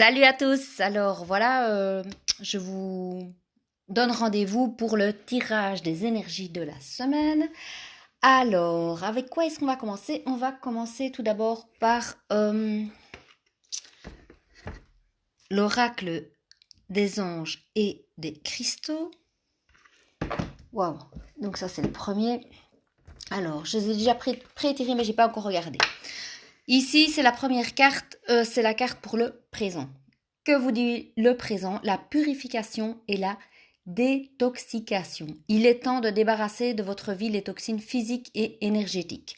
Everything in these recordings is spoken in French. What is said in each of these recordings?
Salut à tous. Alors voilà, je vous donne rendez-vous pour le tirage des énergies de la semaine. Alors, avec quoi est-ce qu'on va commencer? On va commencer tout d'abord par l'oracle des anges et des cristaux. Waouh! Donc ça c'est le premier. Alors, je les ai déjà pré-tirés, mais j'ai pas encore regardé. Ici, c'est la première carte, c'est la carte pour le présent. Que vous dit le présent? La purification et la détoxication. Il est temps de débarrasser de votre vie les toxines physiques et énergétiques.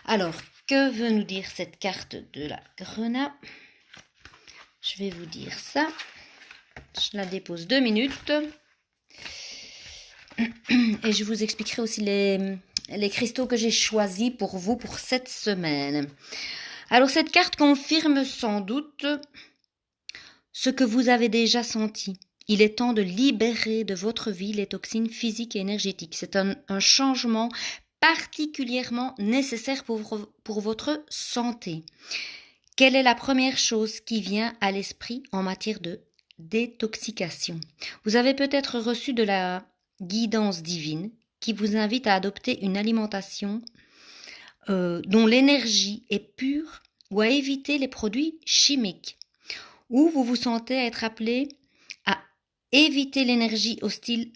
Alors, que veut nous dire cette carte de la grenade? Je vais vous dire ça. Je la dépose 2 minutes. Et je vous expliquerai aussi les cristaux que j'ai choisis pour vous pour cette semaine. Alors, cette carte confirme sans doute ce que vous avez déjà senti. Il est temps de libérer de votre vie les toxines physiques et énergétiques. C'est un changement particulièrement nécessaire pour votre santé. Quelle est la première chose qui vient à l'esprit en matière de détoxication? Vous avez peut-être reçu de la guidance divine qui vous invite à adopter une alimentation dont l'énergie est pure ou à éviter les produits chimiques. Ou vous vous sentez être appelé à éviter l'énergie hostile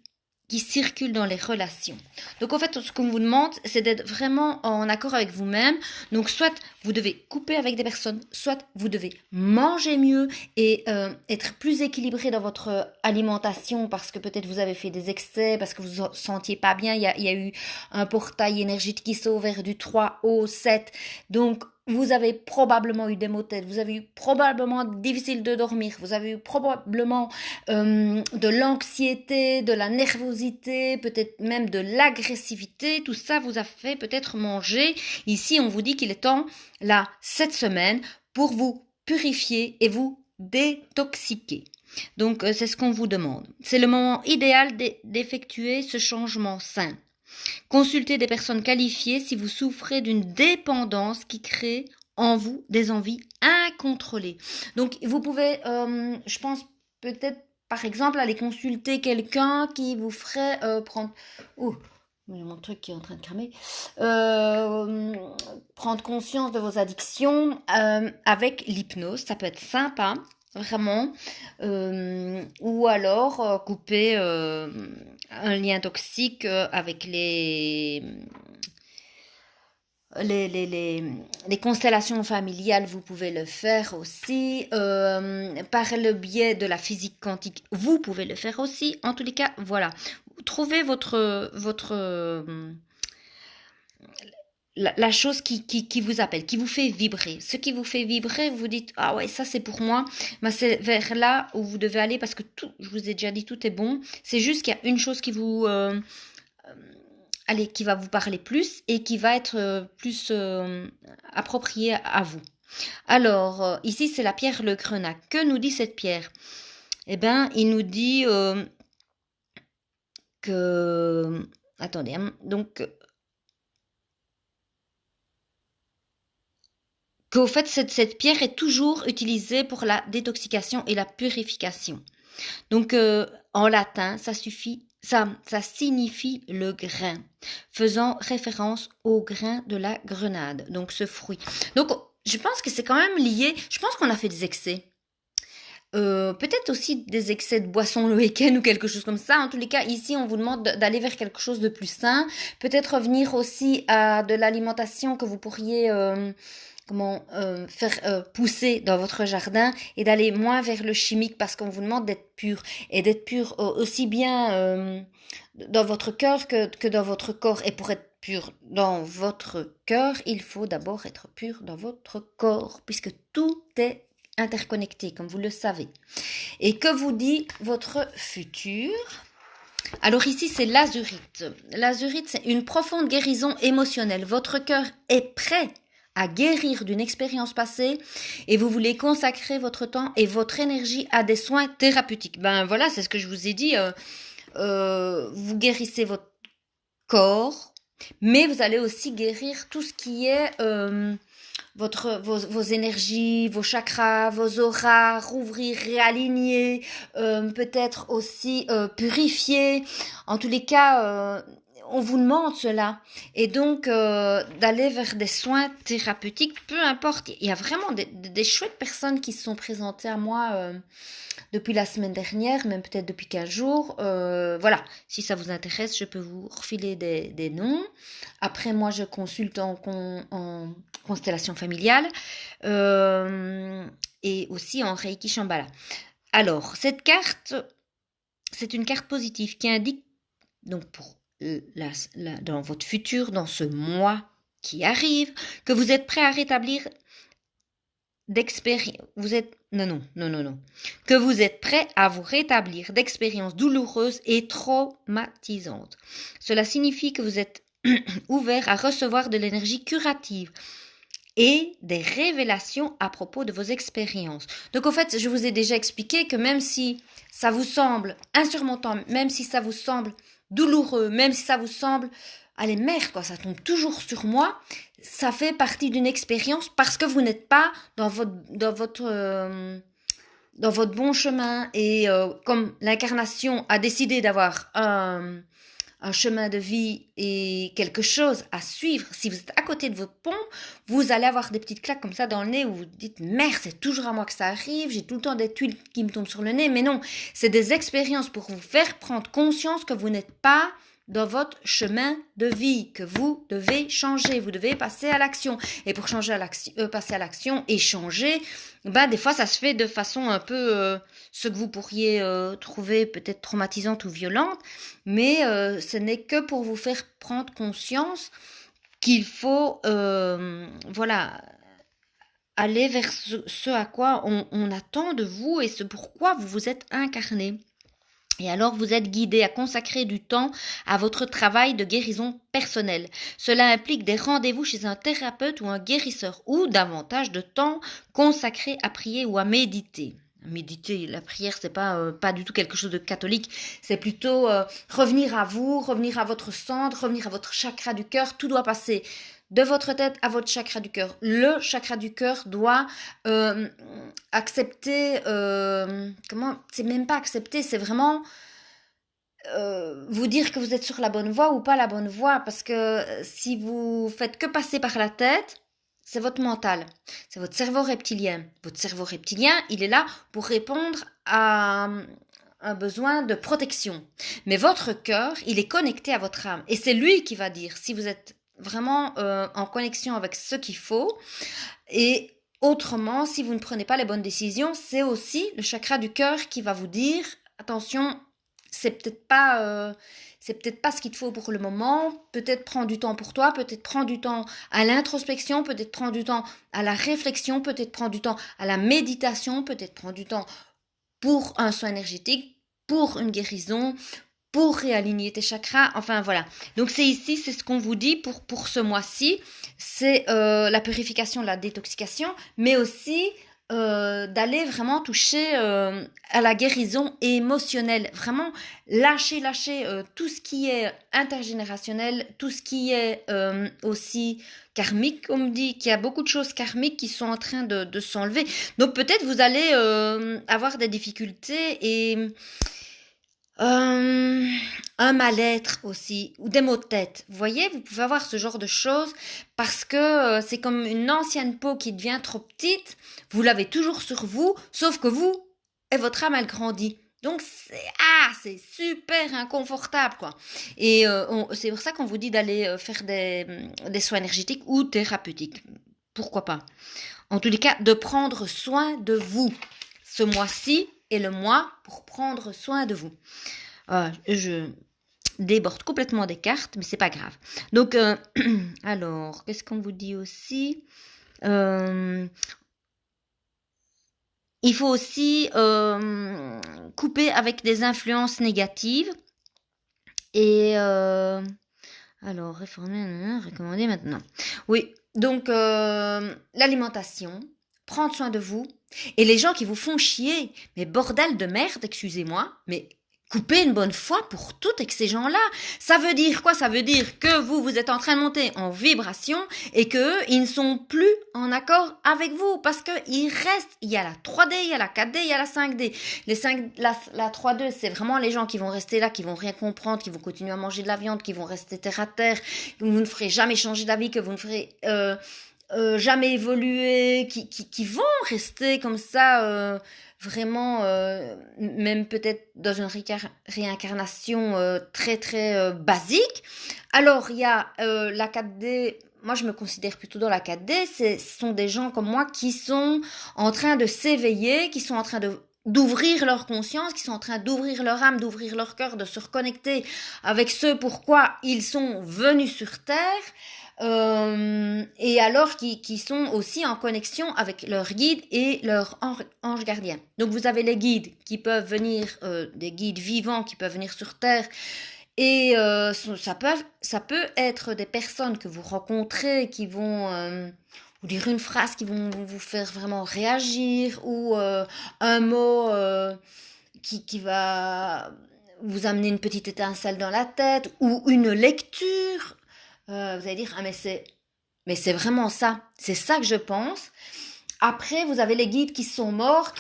qui circule dans les relations. Donc en fait, ce qu'on vous demande, c'est d'être vraiment en accord avec vous-même. Donc soit vous devez couper avec des personnes, soit vous devez manger mieux et être plus équilibré dans votre alimentation parce que peut-être vous avez fait des excès, parce que vous vous sentiez pas bien. Il y a eu un portail énergétique qui s'est ouvert du 3 au 7. Donc vous avez probablement eu des maux de tête, vous avez eu probablement difficile de dormir, vous avez eu probablement de l'anxiété, de la nervosité, peut-être même de l'agressivité. Tout ça vous a fait peut-être manger. Ici, on vous dit qu'il est temps, là, cette semaine, pour vous purifier et vous détoxiquer. Donc, c'est ce qu'on vous demande. C'est le moment idéal d'effectuer ce changement sain. Consultez des personnes qualifiées si vous souffrez d'une dépendance qui crée en vous des envies incontrôlées. Donc, vous pouvez, je pense, peut-être, par exemple, aller consulter quelqu'un qui vous ferait prendre... Oh, mon truc qui est en train de cramer. Prendre conscience de vos addictions avec l'hypnose, ça peut être sympa. Vraiment, ou alors couper un lien toxique avec les constellations familiales, vous pouvez le faire aussi. Par le biais de la physique quantique, vous pouvez le faire aussi. En tous les cas, voilà. Trouvez la chose qui vous appelle, qui vous fait vibrer. Ce qui vous fait vibrer, vous dites, ah ouais, ça c'est pour moi. Ben, c'est vers là où vous devez aller parce que tout, je vous ai déjà dit, tout est bon. C'est juste qu'il y a une chose qui vous... allez, qui va vous parler plus et qui va être plus appropriée à vous. Alors, ici, c'est la pierre le grenat. Que nous dit cette pierre? Eh bien, il nous dit que... Attendez, hein, donc... Qu'au fait, cette pierre est toujours utilisée pour la détoxication et la purification. Donc, en latin, ça signifie le grain, faisant référence au grain de la grenade, donc ce fruit. Donc, je pense que c'est quand même lié. Je pense qu'on a fait des excès. Peut-être aussi des excès de boisson le week-end ou quelque chose comme ça. En tous les cas, ici, on vous demande d'aller vers quelque chose de plus sain. Peut-être revenir aussi à de l'alimentation que vous pourriez faire pousser dans votre jardin et d'aller moins vers le chimique parce qu'on vous demande d'être pur et d'être pur aussi bien dans votre cœur que dans votre corps. Et pour être pur dans votre cœur, il faut d'abord être pur dans votre corps puisque tout est interconnecté, comme vous le savez. Et que vous dit votre futur? Alors ici, c'est l'azurite. L'azurite, c'est une profonde guérison émotionnelle. Votre cœur est prêt à guérir d'une expérience passée et vous voulez consacrer votre temps et votre énergie à des soins thérapeutiques. Ben voilà, c'est ce que je vous ai dit. Vous guérissez votre corps, mais vous allez aussi guérir tout ce qui est vos énergies, vos chakras, vos auras, rouvrir, réaligner, peut-être aussi purifier. En tous les cas, on vous demande cela. Et donc, d'aller vers des soins thérapeutiques, peu importe. Il y a vraiment des chouettes personnes qui se sont présentées à moi depuis la semaine dernière, même peut-être depuis 15 jours. Voilà, si ça vous intéresse, je peux vous refiler des noms. Après, moi, je consulte en constellation familiale et aussi en Reiki Shambhala. Alors, cette carte, c'est une carte positive qui indique, donc pour dans votre futur, dans ce mois qui arrive, que vous êtes prêt à rétablir d'expérience. Que vous êtes prêt à vous rétablir d'expériences douloureuses et traumatisantes. Cela signifie que vous êtes ouvert à recevoir de l'énergie curative et des révélations à propos de vos expériences. Donc en fait, je vous ai déjà expliqué que même si ça vous semble insurmontable, même si ça vous semble douloureux, même si ça vous semble, allez merde quoi, ça tombe toujours sur moi, ça fait partie d'une expérience parce que vous n'êtes pas dans votre bon chemin et comme l'incarnation a décidé d'avoir un chemin de vie et quelque chose à suivre, si vous êtes à côté de votre pont, vous allez avoir des petites claques comme ça dans le nez où vous dites merde, c'est toujours à moi que ça arrive, j'ai tout le temps des tuiles qui me tombent sur le nez, mais non, c'est des expériences pour vous faire prendre conscience que vous n'êtes pas dans votre chemin de vie, que vous devez changer, vous devez passer à l'action. Et pour passer à l'action et changer, des fois ça se fait de façon un peu ce que vous pourriez trouver peut-être traumatisante ou violente, mais ce n'est que pour vous faire prendre conscience qu'il faut aller vers ce à quoi on attend de vous et ce pourquoi vous vous êtes incarné. Et alors vous êtes guidé à consacrer du temps à votre travail de guérison personnelle. Cela implique des rendez-vous chez un thérapeute ou un guérisseur ou davantage de temps consacré à prier ou à méditer. Méditer, la prière, c'est pas du tout quelque chose de catholique, c'est plutôt revenir à vous, revenir à votre centre, revenir à votre chakra du cœur. Tout doit passer de votre tête à votre chakra du cœur. Le chakra du cœur doit accepter, c'est même pas accepter, c'est vraiment vous dire que vous êtes sur la bonne voie ou pas la bonne voie, parce que si vous faites que passer par la tête, c'est votre mental, c'est votre cerveau reptilien. Votre cerveau reptilien, il est là pour répondre à un besoin de protection. Mais votre cœur, il est connecté à votre âme. Et c'est lui qui va dire si vous êtes vraiment en connexion avec ce qu'il faut. Et autrement, si vous ne prenez pas les bonnes décisions, c'est aussi le chakra du cœur qui va vous dire attention, c'est peut-être pas ce qu'il te faut pour le moment. Peut-être prends du temps pour toi, peut-être prends du temps à l'introspection, peut-être prends du temps à la réflexion, peut-être prends du temps à la méditation, peut-être prends du temps pour un soin énergétique, pour une guérison, pour réaligner tes chakras, enfin voilà. Donc c'est ce qu'on vous dit pour ce mois-ci, c'est la purification, la détoxication, mais aussi d'aller vraiment toucher à la guérison émotionnelle, vraiment lâcher tout ce qui est intergénérationnel, tout ce qui est aussi karmique, on me dit qu'il y a beaucoup de choses karmiques qui sont en train de s'enlever. Donc peut-être vous allez avoir des difficultés et un mal-être aussi, ou des maux de tête. Vous voyez, vous pouvez avoir ce genre de choses parce que c'est comme une ancienne peau qui devient trop petite. Vous l'avez toujours sur vous, sauf que vous et votre âme, elle grandit. Donc c'est super inconfortable quoi. Et c'est pour ça qu'on vous dit d'aller faire des soins énergétiques ou thérapeutiques. Pourquoi pas? En tous les cas, de prendre soin de vous. Ce mois-ci est le mois pour prendre soin de vous. Je déborde complètement des cartes, mais c'est pas grave. Donc, alors, qu'est-ce qu'on vous dit aussi? Il faut aussi couper avec des influences négatives. Et alors, réformer, recommander maintenant. Oui, donc l'alimentation, prendre soin de vous. Et les gens qui vous font chier, mais bordel de merde, excusez-moi, mais couper une bonne fois pour toutes avec ces gens-là. Ça veut dire quoi? Ça veut dire que vous êtes en train de monter en vibration et qu'eux, ils ne sont plus en accord avec vous parce que il reste, il y a la 3D, il y a la 4D, il y a la 5D. La 3D, c'est vraiment les gens qui vont rester là, qui vont rien comprendre, qui vont continuer à manger de la viande, qui vont rester terre à terre, que vous ne ferez jamais changer d'avis, que vous ne ferez jamais évoluer, qui vont rester comme ça, vraiment, même peut-être dans une réincarnation très très basique. Alors il y a la 4D. Moi, je me considère plutôt dans la 4D. Ce sont des gens comme moi qui sont en train de s'éveiller, qui sont en train d'ouvrir leur conscience, qui sont en train d'ouvrir leur âme, d'ouvrir leur cœur, de se reconnecter avec ce pourquoi ils sont venus sur Terre. Et alors qui sont aussi en connexion avec leur guide et leur ange gardien. Donc vous avez les guides qui peuvent venir, des guides vivants qui peuvent venir sur Terre, et ça peut être des personnes que vous rencontrez qui vont vous dire une phrase qui vont vous faire vraiment réagir, ou un mot qui va vous amener une petite étincelle dans la tête, ou une lecture. Vous allez dire, ah mais c'est vraiment ça, c'est ça que je pense. Après, vous avez les guides qui sont morts,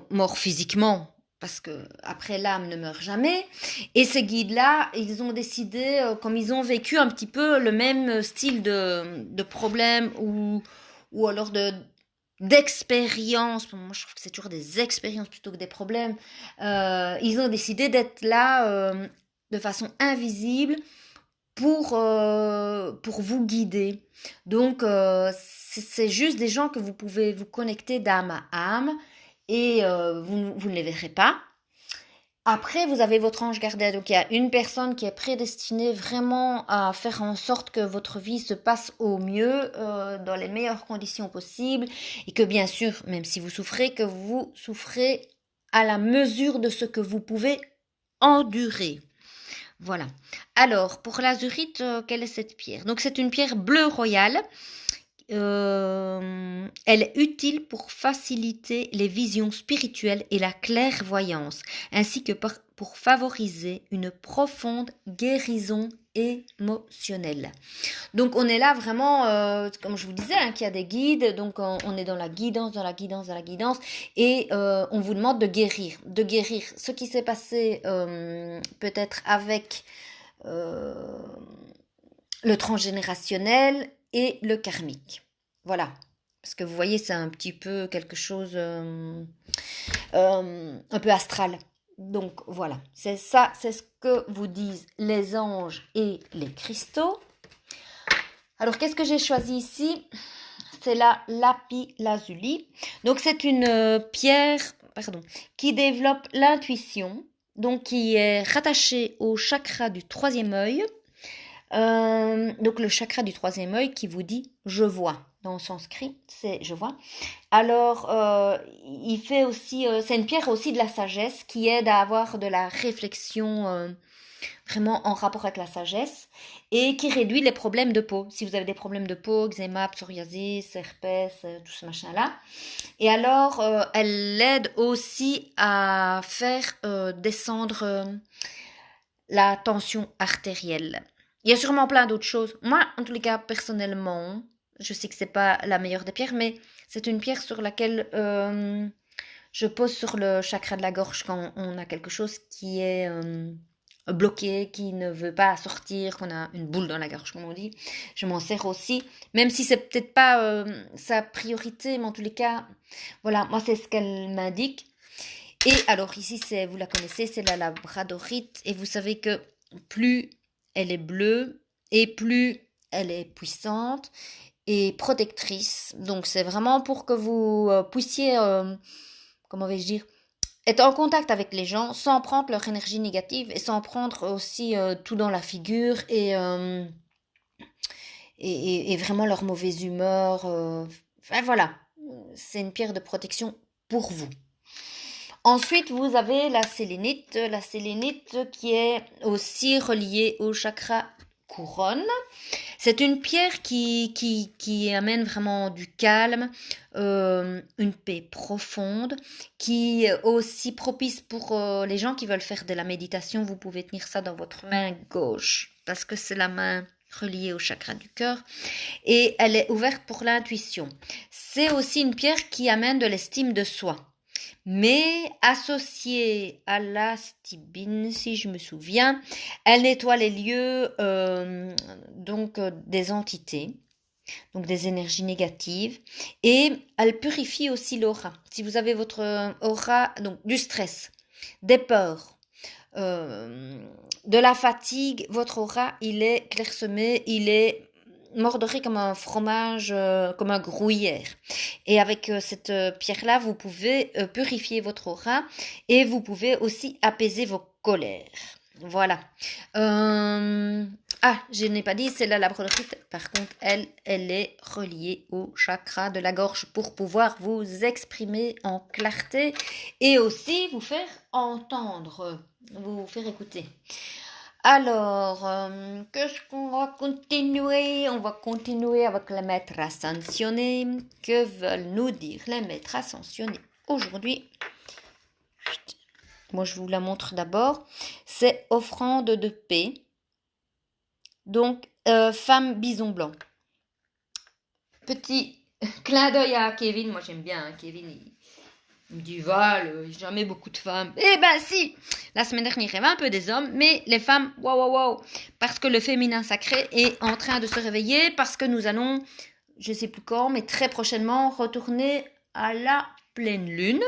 morts physiquement, parce que après l'âme ne meurt jamais. Et ces guides-là, ils ont décidé, comme ils ont vécu un petit peu le même style de problème, ou alors d'expérience. Moi, je trouve que c'est toujours des expériences plutôt que des problèmes. Ils ont décidé d'être là de façon invisible, pour vous guider. Donc, c'est juste des gens que vous pouvez vous connecter d'âme à âme, et vous ne les verrez pas. Après, vous avez votre ange gardien. Donc, il y a une personne qui est prédestinée vraiment à faire en sorte que votre vie se passe au mieux, dans les meilleures conditions possibles, et que bien sûr, même si vous souffrez, que vous souffrez à la mesure de ce que vous pouvez endurer. Voilà. Alors, pour l'azurite, quelle est cette pierre? Donc, c'est une pierre bleu royale. Elle est utile pour faciliter les visions spirituelles et la clairvoyance, ainsi que pour favoriser une profonde guérison émotionnelle. Donc, on est là vraiment, comme je vous disais, qu'il y a des guides. Donc, on est dans la guidance, et on vous demande de guérir ce qui s'est passé peut-être avec le transgénérationnel et le karmique. Voilà. Parce que vous voyez, c'est un petit peu quelque chose un peu astral. Donc voilà, c'est ça, c'est ce que vous disent les anges et les cristaux. Alors, qu'est-ce que j'ai choisi ici? C'est la lapis-lazuli. Donc, c'est une pierre, qui développe l'intuition, donc qui est rattachée au chakra du troisième œil. Donc, le chakra du troisième œil qui vous dit « je vois ». Dans sanskrit, c'est « je vois ». Alors, il fait aussi, c'est une pierre aussi de la sagesse qui aide à avoir de la réflexion vraiment en rapport avec la sagesse, et qui réduit les problèmes de peau. Si vous avez des problèmes de peau, eczéma, psoriasis, herpès, tout ce machin-là. Et alors, elle aide aussi à faire descendre la tension artérielle. Il y a sûrement plein d'autres choses. Moi, en tous les cas, personnellement, je sais que c'est pas la meilleure des pierres, mais c'est une pierre sur laquelle je pose sur le chakra de la gorge quand on a quelque chose qui est bloqué, qui ne veut pas sortir, qu'on a une boule dans la gorge, comme on dit. Je m'en sers aussi, même si c'est peut-être pas sa priorité, mais en tous les cas, voilà, moi c'est ce qu'elle m'indique. Et alors ici, vous la connaissez, c'est la labradorite, et vous savez que plus elle est bleue, et plus elle est puissante et protectrice. Donc c'est vraiment pour que vous puissiez, comment vais-je dire, être en contact avec les gens sans prendre leur énergie négative, et sans prendre aussi tout dans la figure, et vraiment leur mauvaise humeur. Enfin voilà, c'est une pierre de protection pour vous. Ensuite, vous avez la sélénite qui est aussi reliée au chakra couronne. C'est une pierre qui amène vraiment du calme, une paix profonde, qui est aussi propice pour les gens qui veulent faire de la méditation. Vous pouvez tenir ça dans votre main gauche, parce que c'est la main reliée au chakra du cœur, et elle est ouverte pour l'intuition. C'est aussi une pierre qui amène de l'estime de soi. Mais associée à la stibine, si je me souviens, elle nettoie les lieux des entités, donc des énergies négatives, et elle purifie aussi l'aura. Si vous avez votre aura, donc du stress, des peurs, de la fatigue, votre aura, il est clairsemé, il est mordoré comme un fromage, comme un gruyère. Et avec cette pierre-là, vous pouvez purifier votre aura et vous pouvez aussi apaiser vos colères. Voilà. Je n'ai pas dit, c'est la labradorite. Par contre, elle est reliée au chakra de la gorge pour pouvoir vous exprimer en clarté et aussi vous faire entendre, vous faire écouter. Alors, qu'est-ce qu'on va continuer? On va continuer avec les maîtres ascensionnés. Que veulent nous dire les maîtres ascensionnés aujourd'hui? Moi, je vous la montre d'abord. C'est offrande de paix. Donc, femme bison blanc. Petit clin d'œil à Kevin. Moi, j'aime bien Kevin. Il me dit, Val, jamais beaucoup de femmes. Eh ben si, la semaine dernière, il y avait un peu des hommes, mais les femmes, waouh, parce que le féminin sacré est en train de se réveiller, parce que nous allons, je sais plus quand, mais très prochainement, retourner à la pleine lune.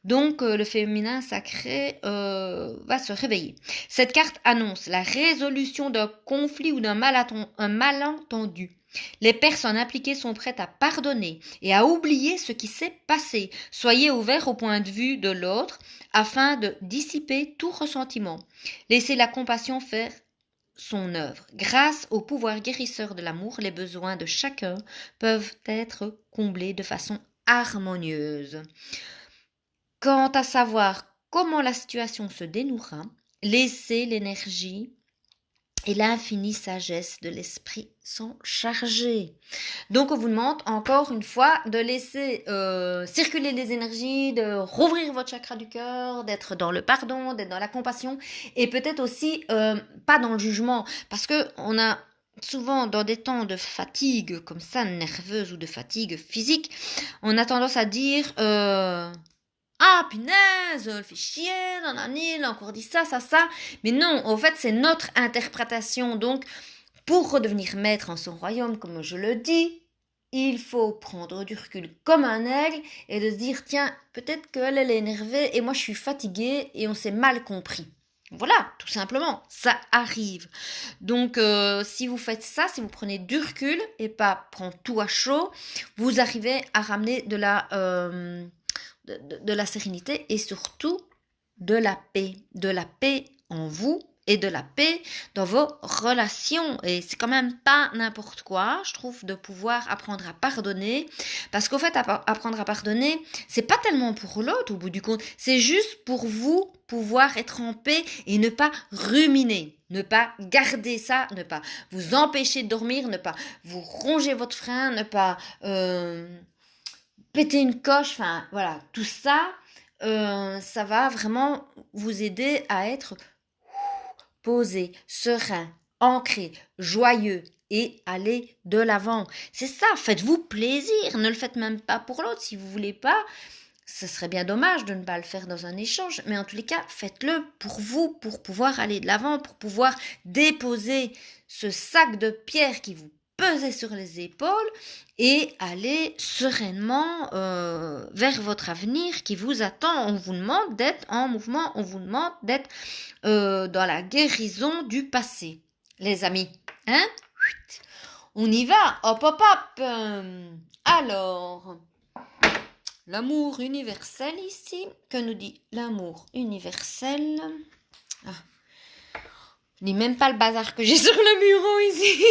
Donc, le féminin sacré va se réveiller. Cette carte annonce la résolution d'un conflit ou d'un malentendu. Les personnes impliquées sont prêtes à pardonner et à oublier ce qui s'est passé. Soyez ouverts au point de vue de l'autre afin de dissiper tout ressentiment. Laissez la compassion faire son œuvre. Grâce au pouvoir guérisseur de l'amour, les besoins de chacun peuvent être comblés de façon harmonieuse. Quant à savoir comment la situation se dénouera, laissez l'énergie et l'infinie sagesse de l'esprit s'en charger. Donc on vous demande encore une fois de laisser circuler les énergies, de rouvrir votre chakra du cœur, d'être dans le pardon, d'être dans la compassion et peut-être aussi pas dans le jugement, parce que on a souvent dans des temps de fatigue comme ça, nerveuse ou de fatigue physique, on a tendance à dire ah, punaise, elle fait chier, nanani, elle a encore dit ça. Mais non, en fait, c'est notre interprétation. Donc, pour redevenir maître en son royaume, comme je le dis, il faut prendre du recul comme un aigle et de se dire, tiens, peut-être qu'elle est énervée et moi je suis fatiguée et on s'est mal compris. Voilà, tout simplement, ça arrive. Donc, si vous faites ça, si vous prenez du recul et pas prendre tout à chaud, vous arrivez à ramener de la sérénité et surtout de la paix en vous et de la paix dans vos relations. Et c'est quand même pas n'importe quoi, je trouve, de pouvoir apprendre à pardonner, parce qu'au fait, apprendre à pardonner, c'est pas tellement pour l'autre au bout du compte, c'est juste pour vous pouvoir être en paix et ne pas ruminer, ne pas garder ça, ne pas vous empêcher de dormir, ne pas vous ronger votre frein, ne pas péter une coche, enfin voilà, tout ça, ça va vraiment vous aider à être posé, serein, ancré, joyeux et aller de l'avant. C'est ça, faites-vous plaisir, ne le faites même pas pour l'autre si vous voulez pas. Ce serait bien dommage de ne pas le faire dans un échange, mais en tous les cas, faites-le pour vous, pour pouvoir aller de l'avant, pour pouvoir déposer ce sac de pierres qui vous pesait sur les épaules et aller sereinement vers votre avenir qui vous attend. On vous demande d'être en mouvement, on vous demande d'être dans la guérison du passé, les amis. Hein? On y va, hop hop hop. Alors, l'amour universel ici, que nous dit l'amour universel? Je lis même pas le bazar que j'ai sur le bureau ici.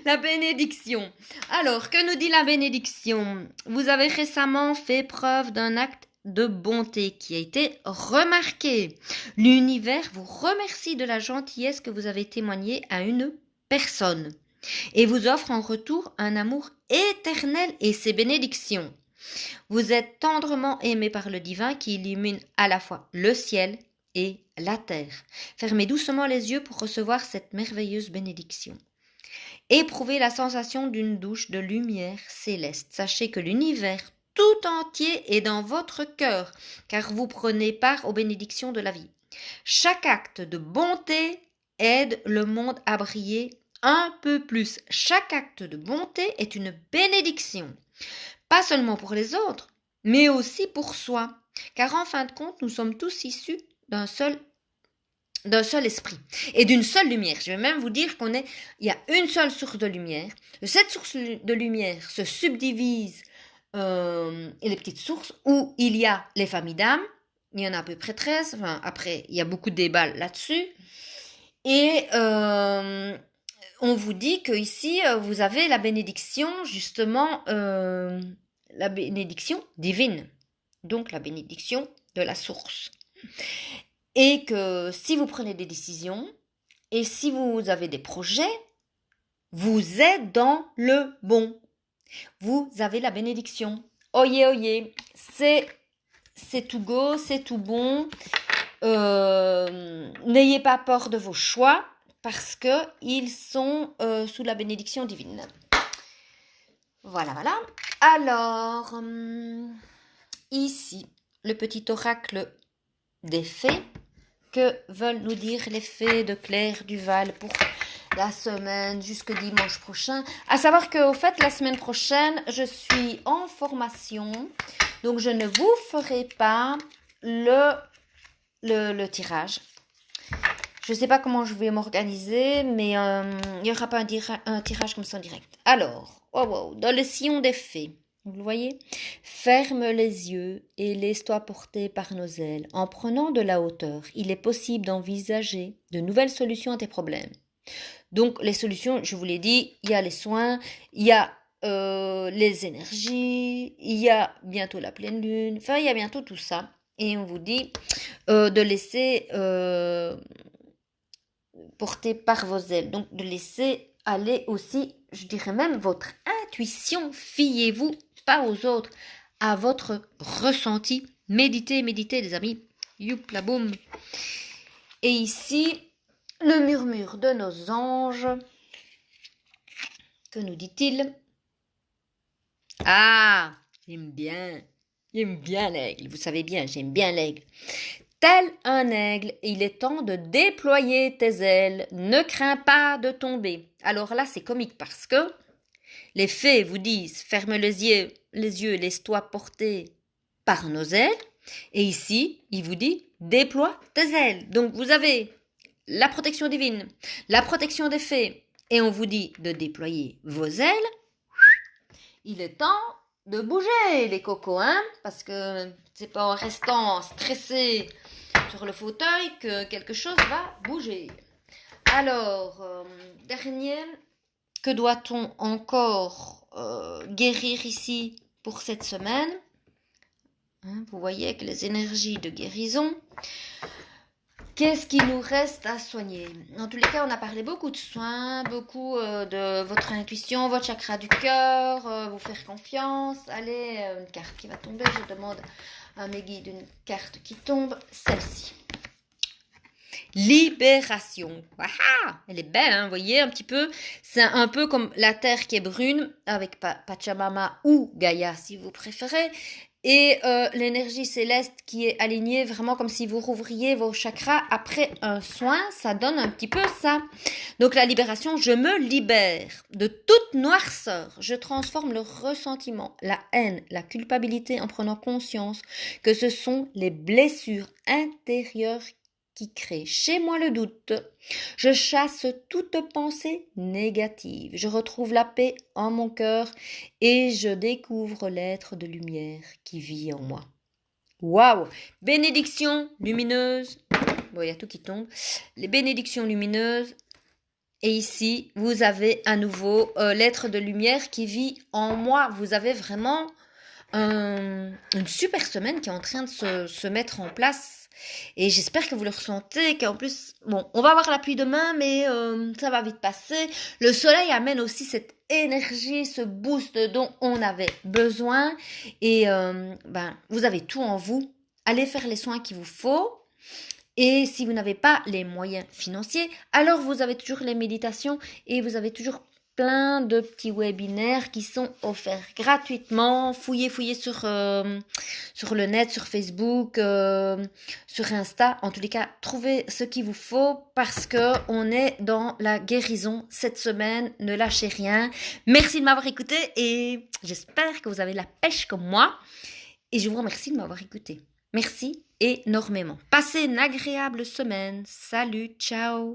La bénédiction. Alors, que nous dit la bénédiction? Vous avez récemment fait preuve d'un acte de bonté qui a été remarqué. L'univers vous remercie de la gentillesse que vous avez témoignée à une personne. et vous offre en retour un amour éternel et ses bénédictions. Vous êtes tendrement aimé par le divin qui illumine à la fois le ciel et la terre. Fermez doucement les yeux pour recevoir cette merveilleuse bénédiction. Éprouvez la sensation d'une douche de lumière céleste. Sachez que l'univers tout entier est dans votre cœur, car vous prenez part aux bénédictions de la vie. Chaque acte de bonté aide le monde à briller un peu plus. Chaque acte de bonté est une bénédiction, pas seulement pour les autres, mais aussi pour soi, car en fin de compte, nous sommes tous issus d'un seul esprit et d'une seule lumière. Je vais même vous dire il y a une seule source de lumière. Cette source de lumière se subdivise et les petites sources où il y a les familles d'âmes. Il y en a à peu près 13. Enfin, après, il y a beaucoup de débats là-dessus. Et on vous dit que ici vous avez la bénédiction, justement, la bénédiction divine. Donc, la bénédiction de la source. Et que si vous prenez des décisions et si vous avez des projets, vous êtes dans le bon. Vous avez la bénédiction. Oyez, oyez, c'est tout go, c'est tout bon. N'ayez pas peur de vos choix parce qu'ils sont sous la bénédiction divine. Voilà, voilà. Alors, ici, le petit oracle des fées. Que veulent nous dire les fées de Claire Duval pour la semaine jusque dimanche prochain? À savoir qu'au fait, la semaine prochaine, je suis en formation, donc je ne vous ferai pas le tirage. Je ne sais pas comment je vais m'organiser, mais il n'y aura pas un tirage comme ça en direct. Alors, dans le sillon des fées. Vous le voyez? Ferme les yeux et laisse-toi porter par nos ailes. En prenant de la hauteur, il est possible d'envisager de nouvelles solutions à tes problèmes. Donc, les solutions, je vous l'ai dit, il y a les soins, il y a les énergies, il y a bientôt la pleine lune, enfin, il y a bientôt tout ça. Et on vous dit de laisser porter par vos ailes. Donc, de laisser aller aussi, je dirais même, votre intuition. Fiez-vous pas aux autres, à votre ressenti. Méditez, les amis. Youp la boum. Et ici, le murmure de nos anges. Que nous dit-il? Ah, j'aime bien l'aigle. Vous savez bien, j'aime bien l'aigle. Tel un aigle, il est temps de déployer tes ailes. Ne crains pas de tomber. Alors là, c'est comique parce que les fées vous disent, ferme les yeux, laisse-toi porter par nos ailes. Et ici, il vous dit, déploie tes ailes. Donc, vous avez la protection divine, la protection des fées. Et on vous dit de déployer vos ailes. Il est temps de bouger, les cocos, hein, parce que c'est pas en restant stressé sur le fauteuil que quelque chose va bouger. Alors, dernier... Que doit-on encore guérir ici pour cette semaine? Vous voyez avec les énergies de guérison. Qu'est-ce qui nous reste à soigner? En tous les cas, on a parlé beaucoup de soins, beaucoup de votre intuition, votre chakra du cœur, vous faire confiance. Allez, une carte qui va tomber. Je demande à mes guides une carte qui tombe. Celle-ci. Libération. Ah, elle est belle, hein, vous voyez un petit peu. C'est un peu comme la terre qui est brune avec Pachamama ou Gaïa si vous préférez. Et l'énergie céleste qui est alignée vraiment comme si vous rouvriez vos chakras après un soin. Ça donne un petit peu ça. Donc la libération, je me libère de toute noirceur. Je transforme le ressentiment, la haine, la culpabilité en prenant conscience que ce sont les blessures intérieures qui crée chez moi le doute. Je chasse toute pensée négative. Je retrouve la paix en mon cœur et je découvre l'être de lumière qui vit en moi. Waouh! Bénédiction lumineuse. Bon, il y a tout qui tombe. Les bénédictions lumineuses. Et ici, vous avez à nouveau l'être de lumière qui vit en moi. Vous avez vraiment une super semaine qui est en train de se mettre en place. Et j'espère que vous le ressentez, qu'en plus, bon, on va avoir la pluie demain, mais ça va vite passer. Le soleil amène aussi cette énergie, ce boost dont on avait besoin. Et vous avez tout en vous. Allez faire les soins qu'il vous faut. Et si vous n'avez pas les moyens financiers, alors vous avez toujours les méditations et vous avez toujours plein de petits webinaires qui sont offerts gratuitement. Fouillez sur le net, sur Facebook, sur Insta. En tous les cas, trouvez ce qu'il vous faut parce que on est dans la guérison cette semaine. Ne lâchez rien. Merci de m'avoir écouté et j'espère que vous avez la pêche comme moi. Et je vous remercie de m'avoir écouté. Merci énormément. Passez une agréable semaine. Salut, ciao.